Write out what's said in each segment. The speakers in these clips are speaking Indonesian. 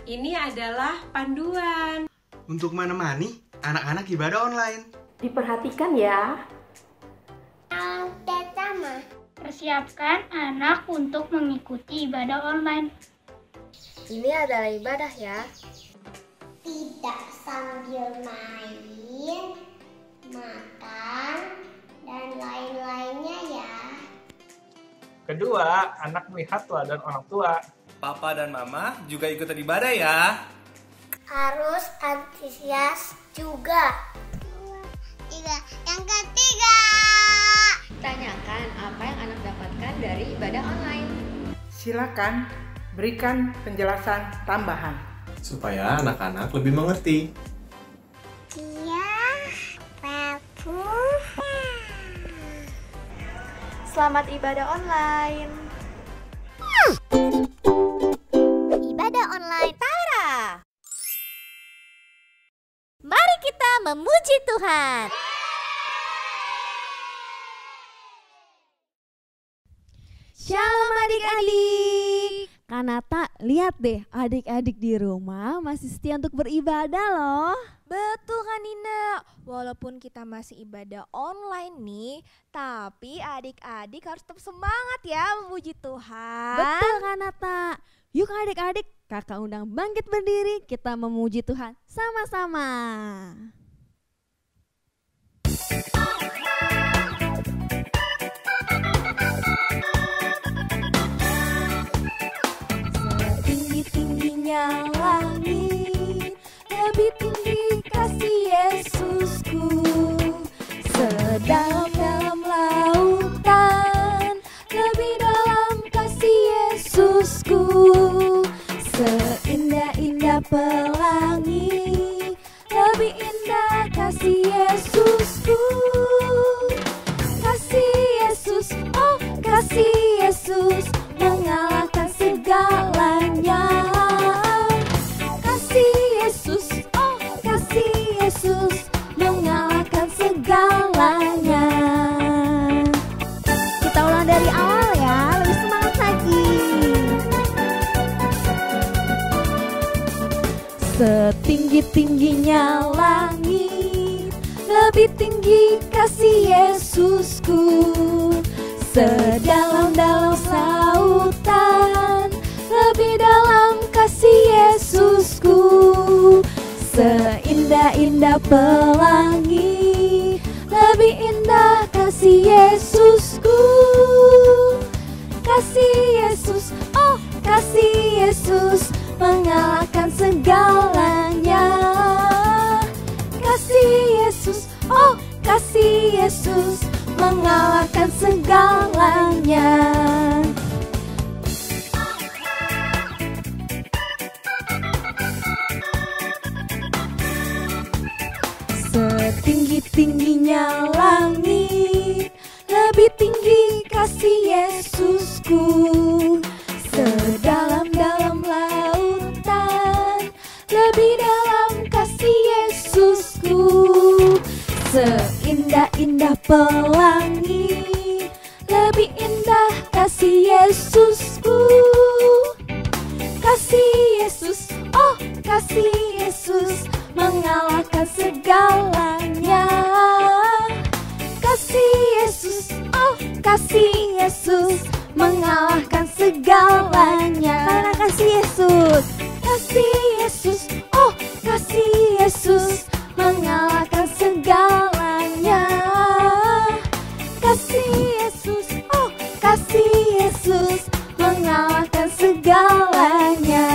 Ini adalah panduan untuk menemani anak-anak ibadah online. Diperhatikan ya. Pertama, persiapkan anak untuk mengikuti ibadah online. Ini adalah ibadah ya. Tidak sambil main, makan, dan lain-lainnya ya. Kedua, anak melihat teladan orang tua. Papa dan Mama juga ikutan ibadah ya. Harus antusias juga. Yang ketiga, Tanyakan apa yang anak dapatkan dari ibadah online. Silakan berikan penjelasan tambahan Supaya anak-anak lebih mengerti. Selamat ibadah online. ibadah online. Tara. Mari kita memuji Tuhan. Shalom adik-adik. Kanata, lihat deh adik-adik di rumah masih setia untuk beribadah loh. Betul kan Nina, walaupun kita masih ibadah online nih, tapi adik-adik harus tetap semangat ya memuji Tuhan. Betul Kanata. Yuk adik-adik, kakak undang bangkit berdiri, kita memuji Tuhan sama-sama. Setinggi-tingginya langit, lebih tinggi kasih Yesusku. Sedalam-dalam lautan, lebih dalam kasih Yesusku. Seindah-indah pelangi, lebih indah kasih Yesusku. Kasih Yesus, oh kasih Yesus, mengalahkan segalanya. Kasih Yesus, oh kasih Yesus, mengalahkan segalanya. Kita ulang dari awal ya, lebih semangat lagi. Setinggi-tingginya langit, lebih tinggi kasih Yesusku. Sedalam-dalam lautan, lebih dalam kasih Yesusku. Seindah-indah pelangi, lebih indah kasih Yesusku. Kasih Yesus, oh kasih Yesus, mengalahkan segalanya. Kasih Yesus, oh kasih Yesus, mengalahkan segalanya. Setinggi-tingginya langit, lebih tinggi kasih Yesusku. Sedalam-dalam lautan, lebih dalam kasih Yesusku. Seindah-indah pelangi, lebih indah kasih Yesusku. Kasih Yesus, oh kasih Yesus, mengalahkan segalanya. Kasih Yesus, oh kasih Yesus, mengalahkan segalanya. Karena kasih Yesus, kasih Yesus, oh kasih Yesus, mengalahkan segalanya. Kasih Yesus, oh kasih Yesus, mengalahkan segalanya.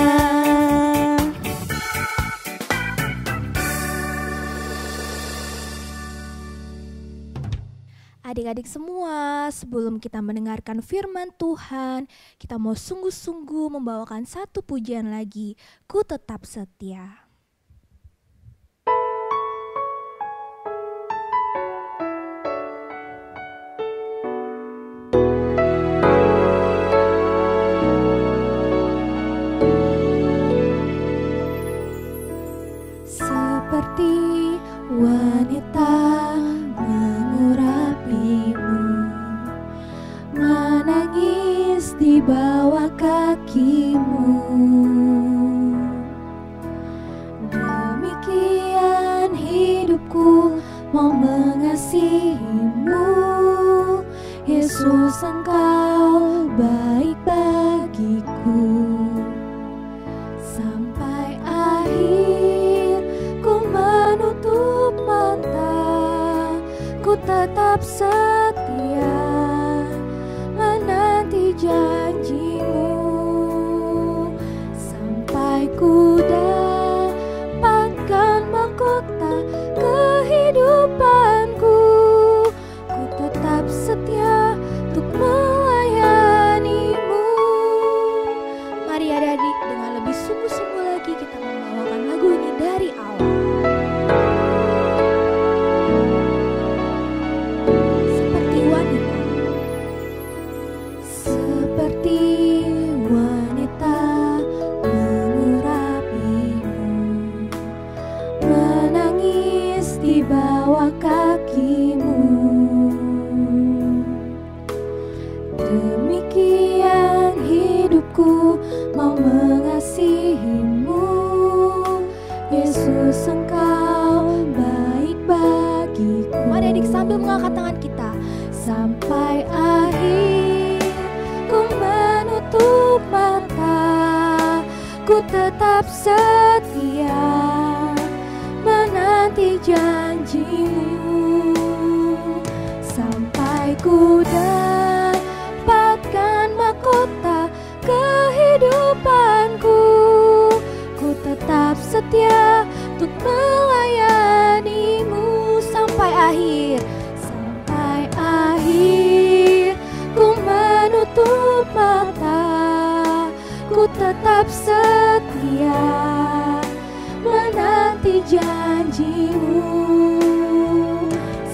Adik-adik semua, sebelum kita mendengarkan firman Tuhan, kita mau sungguh-sungguh membawakan satu pujian lagi, Ku Tetap Setia. Seperti wanita mengurapimu, menangis di bawah kakimu. Yesus Engkau baik bagiku. Sampai akhir ku menutup mata, ku tetap setia menanti janji-Mu. Sampai ku dapatkan mahkota kehidupanku, ku tetap setia untuk melayani-Mu. Mari adik-adik, dengan lebih sungguh-sungguh lagi kita membawakan lagu ini dari awal. Seperti wanita, seperti wanita mengurapi-Mu, menangis di bawah kaki-Mu. Demikian hidupku mau mengasihi-Mu, Yesus Engkau baik bagiku. Mari adik sambil mengangkat tangan kita. Sampai akhir ku menutup mata, ku tetap setia menanti janji-Mu. Sampai ku dapatkan mahkota kehidupanku, ku tetap setia untuk melayani-Mu. Sampai akhir ku menutup mata, ku tetap setia menanti janji-Mu.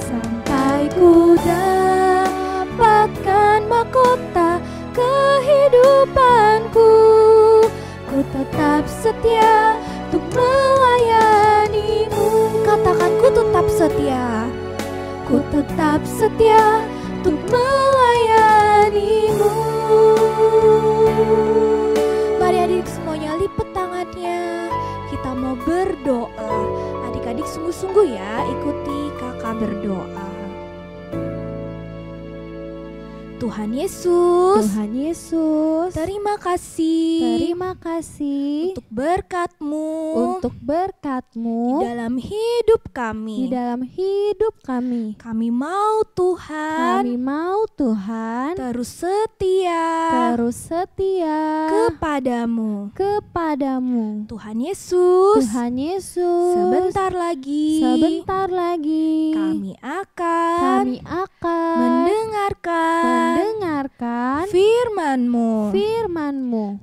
Sampai ku dapatkan mahkota kehidupanku, ku tetap setia untuk melayani-Mu. Katakan, ku tetap setia, ku tetap setia untuk melayani-Mu. Mari adik semuanya lipat tangannya, kita mau berdoa. Adik-adik sungguh-sungguh ya, ikuti kakak berdoa. Tuhan Yesus, terima kasih untuk berkat-Mu, di dalam hidup kami. Kami mau Tuhan, terus setia kepadamu. Tuhan Yesus, sebentar lagi kami akan mendengarkan firman-Mu.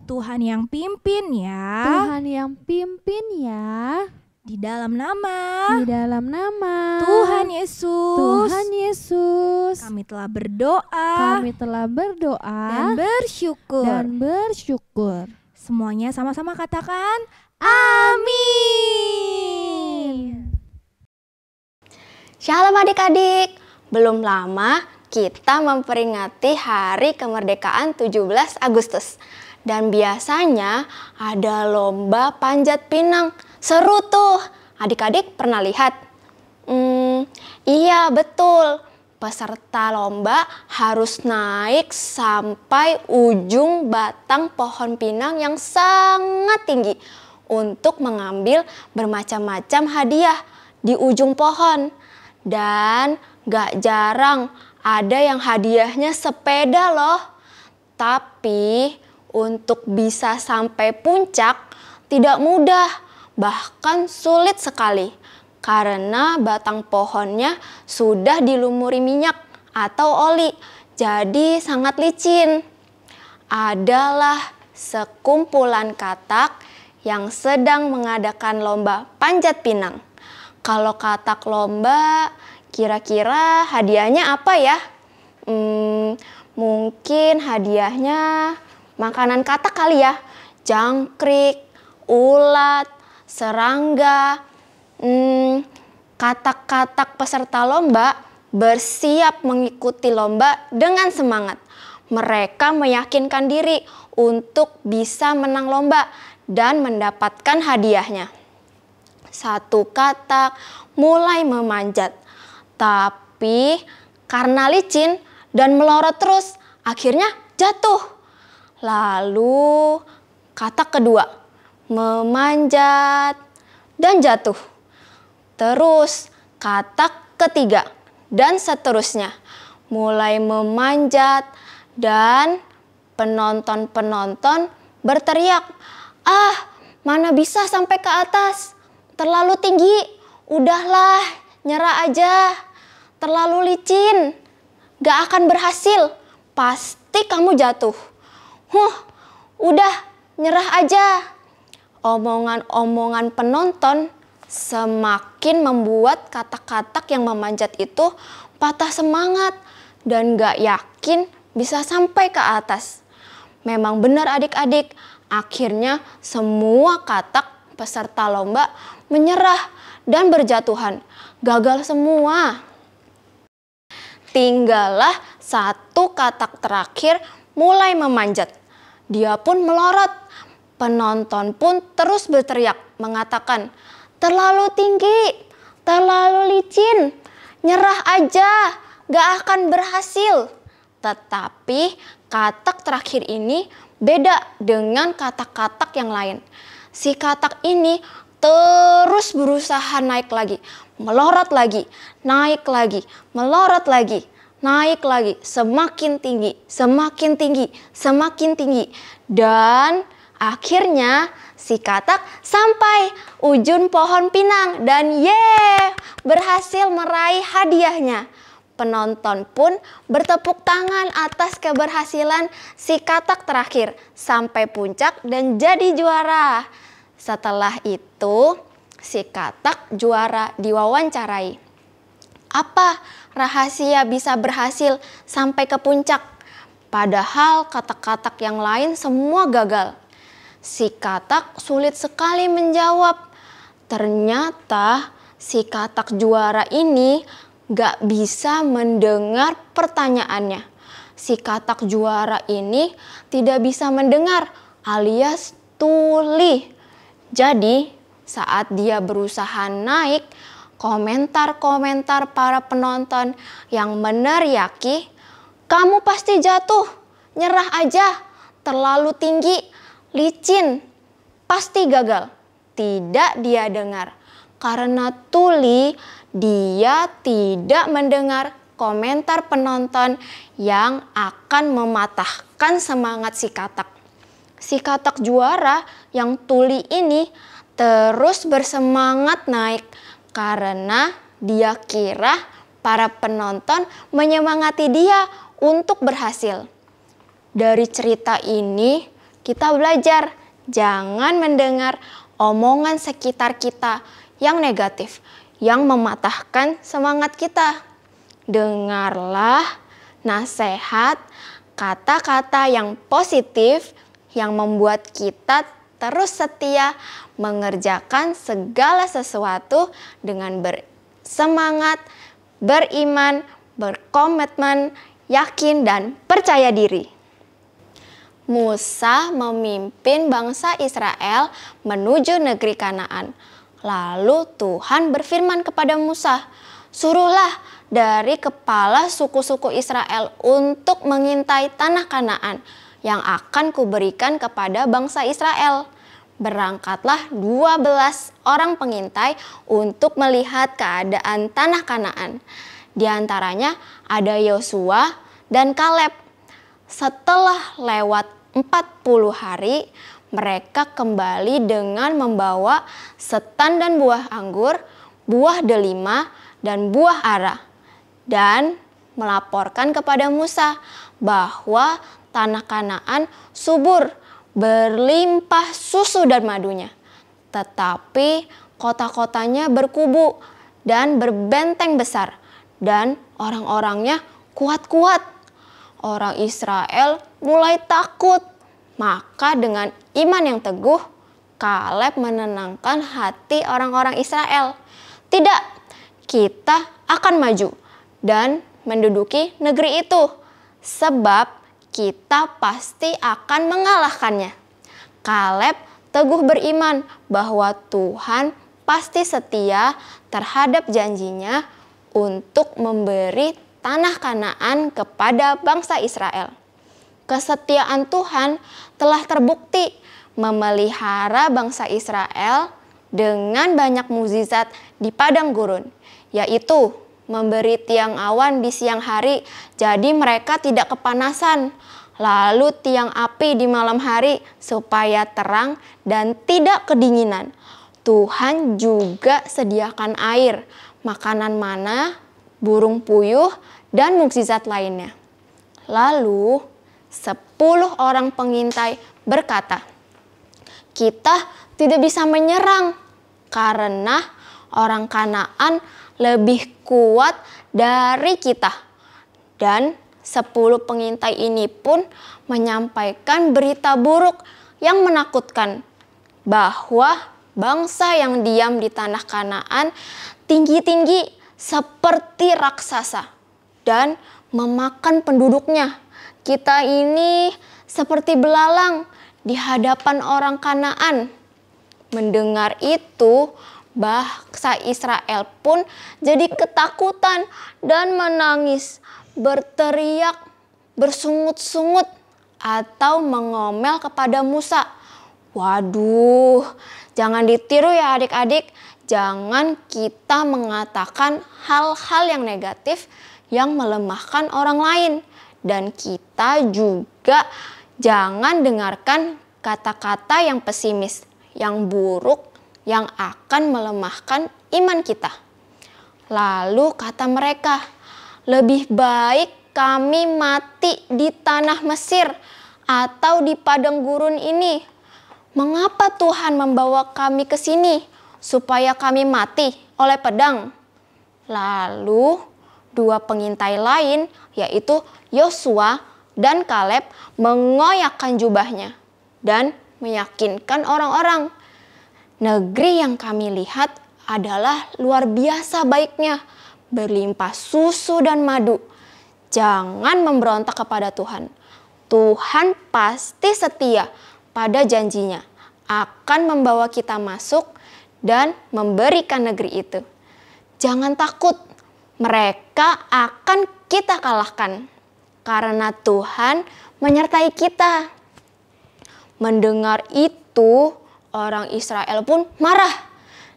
Tuhan yang pimpin ya. Di dalam nama Tuhan Yesus, kami telah berdoa dan bersyukur. Semuanya sama-sama katakan amin. Shalom adik-adik, belum lama kita memperingati Hari Kemerdekaan 17 Agustus. Dan biasanya ada lomba panjat pinang. Seru tuh, adik-adik pernah lihat? Iya betul, peserta lomba harus naik sampai ujung batang pohon pinang yang sangat tinggi untuk mengambil bermacam-macam hadiah di ujung pohon. Dan gak jarang ada yang hadiahnya sepeda loh. Tapi untuk bisa sampai puncak tidak mudah, bahkan sulit sekali. Karena batang pohonnya sudah dilumuri minyak atau oli, jadi sangat licin. Adalah sekumpulan katak yang sedang mengadakan lomba panjat pinang. Kalau katak lomba, kira-kira hadiahnya apa ya? Mungkin hadiahnya makanan katak kali ya. Jangkrik, ulat, serangga. Katak-katak peserta lomba bersiap mengikuti lomba dengan semangat. Mereka meyakinkan diri untuk bisa menang lomba dan mendapatkan hadiahnya. Satu katak mulai memanjat, tapi karena licin dan melorot terus, akhirnya jatuh. Lalu kata kedua, memanjat dan jatuh. Terus kata ketiga dan seterusnya, mulai memanjat dan penonton-penonton berteriak, "Ah, mana bisa sampai ke atas? Terlalu tinggi, udahlah, nyerah aja. Terlalu licin, gak akan berhasil, pasti kamu jatuh. Udah, nyerah aja." Omongan-omongan penonton semakin membuat katak-katak yang memanjat itu patah semangat dan gak yakin bisa sampai ke atas. Memang benar adik-adik, akhirnya semua katak peserta lomba menyerah dan berjatuhan. Gagal semua. Tinggallah satu katak terakhir mulai memanjat. Dia pun melorot. Penonton pun terus berteriak mengatakan, "Terlalu tinggi, terlalu licin, nyerah aja, gak akan berhasil." Tetapi katak terakhir ini beda dengan katak-katak yang lain. Si katak ini terus berusaha naik lagi, melorot lagi, naik lagi, melorot lagi, naik lagi, semakin tinggi, semakin tinggi, semakin tinggi. Dan akhirnya si katak sampai ujung pohon pinang dan berhasil meraih hadiahnya. Penonton pun bertepuk tangan atas keberhasilan si katak terakhir sampai puncak dan jadi juara. Setelah itu, si katak juara diwawancarai. Apa rahasia bisa berhasil sampai ke puncak? Padahal katak-katak yang lain semua gagal. Si katak sulit sekali menjawab. Ternyata si katak juara ini gak bisa mendengar pertanyaannya. Si katak juara ini tidak bisa mendengar alias tuli. Jadi saat dia berusaha naik, komentar-komentar para penonton yang meneriaki, "Kamu pasti jatuh, nyerah aja, terlalu tinggi, licin, pasti gagal." Tidak dia dengar. Karena tuli, dia tidak mendengar komentar penonton yang akan mematahkan semangat si katak. Si katak juara yang tuli ini terus bersemangat naik karena dia kira para penonton menyemangati dia untuk berhasil. Dari cerita ini kita belajar jangan mendengar omongan sekitar kita yang negatif, yang mematahkan semangat kita. Dengarlah nasihat, kata-kata yang positif yang membuat kita terus setia mengerjakan segala sesuatu dengan bersemangat, beriman, berkomitmen, yakin, dan percaya diri. Musa memimpin bangsa Israel menuju negeri Kanaan. Lalu Tuhan berfirman kepada Musa, "Suruhlah dari kepala suku-suku Israel untuk mengintai tanah Kanaan yang akan kuberikan kepada bangsa Israel." Berangkatlah 12 orang pengintai untuk melihat keadaan tanah Kanaan. Di antaranya ada Yosua dan Kaleb. Setelah lewat 40 hari, mereka kembali dengan membawa setan dan buah anggur, buah delima, dan buah ara. Dan melaporkan kepada Musa bahwa tanah Kanaan subur, berlimpah susu dan madunya. Tetapi kota-kotanya berkubu dan berbenteng besar, dan orang-orangnya kuat-kuat. Orang Israel mulai takut. Maka dengan iman yang teguh, Kaleb menenangkan hati orang-orang Israel. "Tidak, kita akan maju dan menduduki negeri itu, sebab kita pasti akan mengalahkannya." Kaleb teguh beriman bahwa Tuhan pasti setia terhadap janjinya untuk memberi tanah Kanaan kepada bangsa Israel. Kesetiaan Tuhan telah terbukti memelihara bangsa Israel dengan banyak mukjizat di padang gurun, yaitu memberi tiang awan di siang hari jadi mereka tidak kepanasan, lalu tiang api di malam hari supaya terang dan tidak kedinginan. Tuhan juga sediakan air, makanan mana, burung puyuh, dan mukjizat lainnya. Lalu 10 orang pengintai berkata, "Kita tidak bisa menyerang karena orang Kanaan lebih kuat dari kita." Dan 10 pengintai ini pun menyampaikan berita buruk yang menakutkan bahwa bangsa yang diam di tanah Kanaan tinggi-tinggi seperti raksasa dan memakan penduduknya. Kita ini seperti belalang di hadapan orang Kanaan. Mendengar itu, bangsa Israel pun jadi ketakutan dan menangis, berteriak, bersungut-sungut, atau mengomel kepada Musa. Waduh, jangan ditiru ya adik-adik. Jangan kita mengatakan hal-hal yang negatif yang melemahkan orang lain. Dan kita juga jangan dengarkan kata-kata yang pesimis, yang buruk, yang akan melemahkan iman kita. Lalu kata mereka, "Lebih baik kami mati di tanah Mesir atau di padang gurun ini. Mengapa Tuhan membawa kami ke sini supaya kami mati oleh pedang?" Lalu 2 pengintai lain, yaitu Yosua dan Kaleb, mengoyakkan jubahnya dan meyakinkan orang-orang, "Negeri yang kami lihat adalah luar biasa baiknya, berlimpah susu dan madu. Jangan memberontak kepada Tuhan. Tuhan pasti setia pada janjinya, akan membawa kita masuk dan memberikan negeri itu. Jangan takut, mereka akan kita kalahkan, karena Tuhan menyertai kita." Mendengar itu, orang Israel pun marah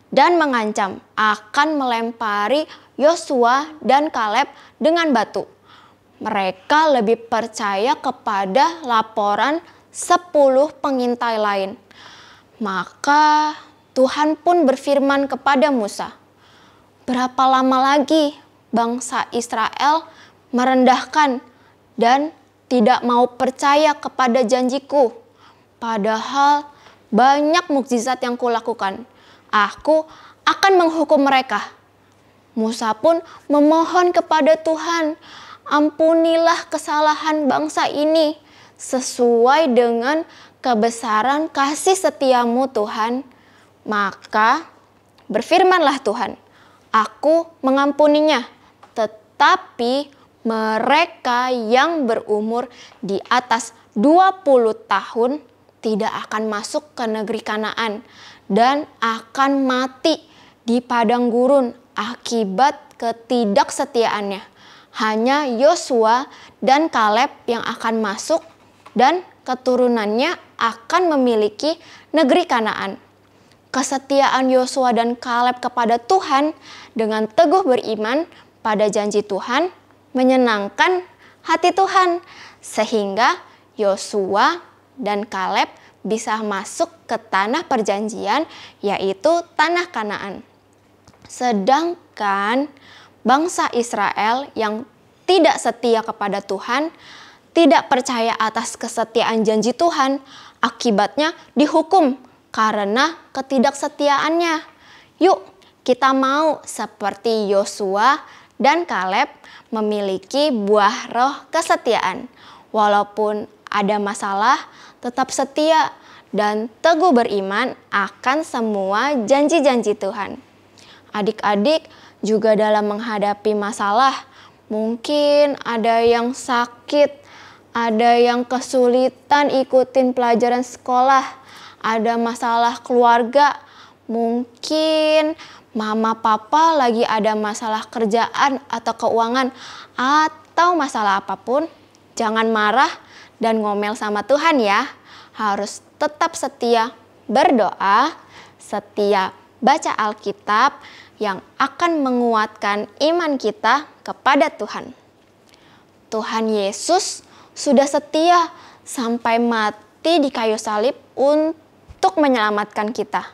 dan mengancam akan melempari Yosua dan Kaleb dengan batu. Mereka lebih percaya kepada laporan 10 pengintai lain. Maka Tuhan pun berfirman kepada Musa, "Berapa lama lagi bangsa Israel merendahkan dan tidak mau percaya kepada janjiku? Padahal banyak mukjizat yang kulakukan. Aku akan menghukum mereka." Musa pun memohon kepada Tuhan, "Ampunilah kesalahan bangsa ini sesuai dengan kebesaran kasih setiamu Tuhan." Maka berfirmanlah Tuhan, "Aku mengampuninya, tetapi mereka yang berumur di atas 20 tahun tidak akan masuk ke negeri Kanaan dan akan mati di padang gurun akibat ketidaksetiaannya. Hanya Yosua dan Kaleb yang akan masuk dan keturunannya akan memiliki negeri Kanaan." Kesetiaan Yosua dan Kaleb kepada Tuhan dengan teguh beriman pada janji Tuhan menyenangkan hati Tuhan, sehingga Yosua dan Kaleb bisa masuk ke tanah perjanjian, yaitu tanah Kanaan. Sedangkan bangsa Israel yang tidak setia kepada Tuhan, tidak percaya atas kesetiaan janji Tuhan, akibatnya dihukum karena ketidaksetiaannya. Yuk, kita mau seperti Yosua dan Kaleb memiliki buah roh kesetiaan. Walaupun ada masalah, tetap setia dan teguh beriman akan semua janji-janji Tuhan. Adik-adik juga dalam menghadapi masalah, mungkin ada yang sakit, ada yang kesulitan ikutin pelajaran sekolah, ada masalah keluarga, mungkin Mama papa lagi ada masalah kerjaan atau keuangan atau masalah apapun, jangan marah dan ngomel sama Tuhan ya. Harus tetap setia berdoa, setia baca Alkitab yang akan menguatkan iman kita kepada Tuhan. Tuhan Yesus sudah setia sampai mati di kayu salib untuk menyelamatkan kita.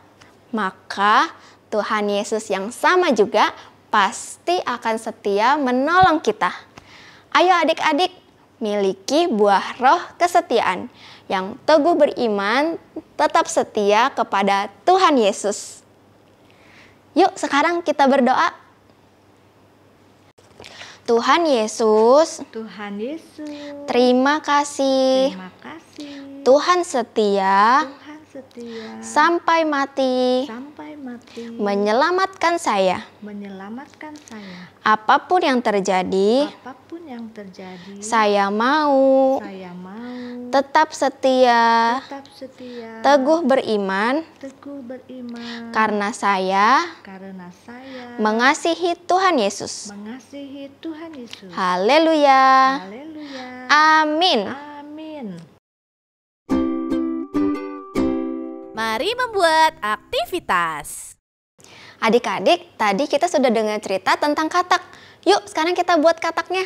Maka Tuhan Yesus yang sama juga pasti akan setia menolong kita. Ayo adik-adik, miliki buah roh kesetiaan yang teguh beriman, tetap setia kepada Tuhan Yesus. Yuk sekarang kita berdoa. Tuhan Yesus, terima kasih. Tuhan setia, sampai mati, menyelamatkan saya. Apapun yang terjadi, saya mau tetap setia, teguh beriman, karena saya mengasihi Tuhan Yesus. Haleluya. Amin. Mari membuat aktivitas. Adik-adik, tadi kita sudah dengar cerita tentang katak. Yuk, sekarang kita buat kataknya.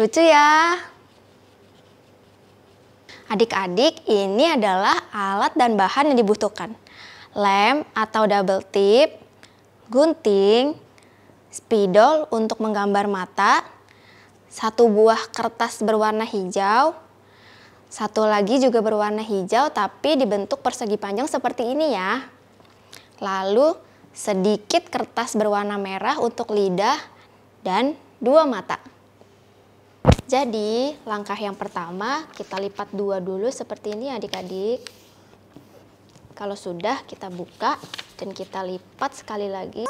Lucu ya. Adik-adik, ini adalah alat dan bahan yang dibutuhkan. Lem atau double tip, gunting, spidol untuk menggambar mata, satu buah kertas berwarna hijau, satu lagi juga berwarna hijau tapi dibentuk persegi panjang seperti ini ya. Lalu sedikit kertas berwarna merah untuk lidah dan 2 mata. Jadi langkah yang pertama kita lipat 2 dulu seperti ini adik-adik. Kalau sudah kita buka dan kita lipat sekali lagi.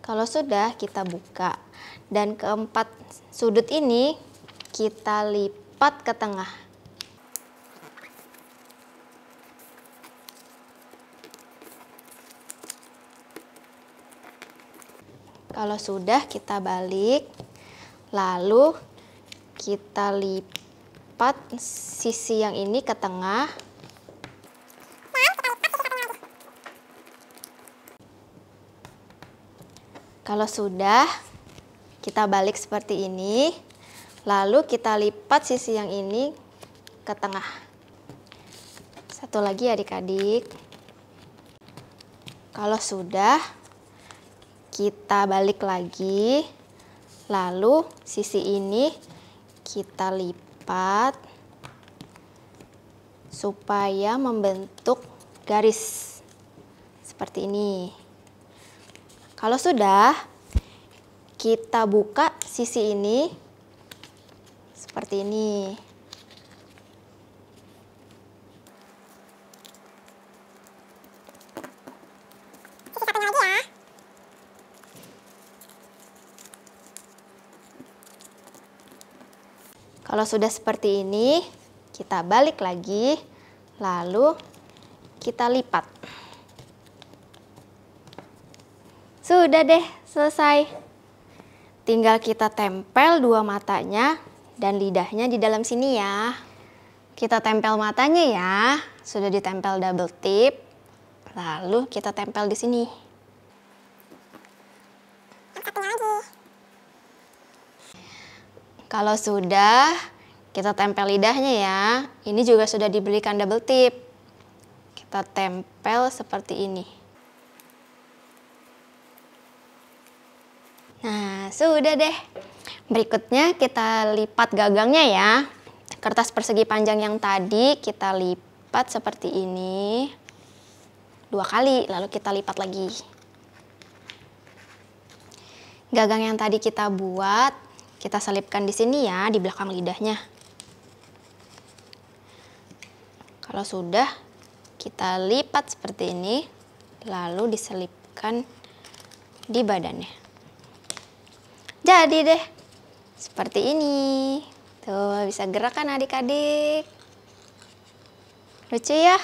Kalau sudah kita buka dan keempat sudut ini kita lipat ke tengah. Kalau sudah kita balik, lalu kita lipat sisi yang ini ke tengah. Kalau sudah, kita balik seperti ini, lalu kita lipat sisi yang ini ke tengah. Satu lagi adik-adik. Kalau sudah, kita balik lagi, lalu sisi ini kita lipat supaya membentuk garis seperti ini. Kalau sudah, kita buka sisi ini seperti ini. Kalau sudah seperti ini, kita balik lagi, lalu kita lipat. Sudah deh, selesai. Tinggal kita tempel 2 matanya dan lidahnya di dalam sini ya. Kita tempel matanya ya, sudah ditempel double tip. Lalu kita tempel di sini. Kalau sudah, kita tempel lidahnya ya. Ini juga sudah diberikan double tip. Kita tempel seperti ini. Nah, sudah deh. Berikutnya kita lipat gagangnya ya. Kertas persegi panjang yang tadi kita lipat seperti ini. 2 kali, lalu kita lipat lagi. Gagang yang tadi kita buat, kita selipkan di sini ya, di belakang lidahnya. Kalau sudah, kita lipat seperti ini, lalu diselipkan di badannya. Jadi deh, seperti ini. Tuh, bisa gerak kan adik-adik? Lucu ya?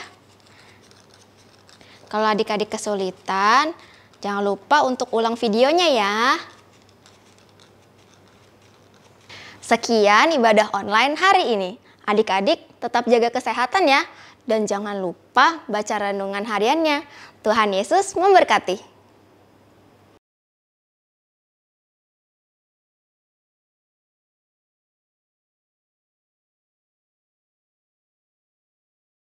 Kalau adik-adik kesulitan, jangan lupa untuk ulang videonya ya. Sekian ibadah online hari ini. Adik-adik tetap jaga kesehatan ya. Dan jangan lupa baca renungan hariannya. Tuhan Yesus memberkati.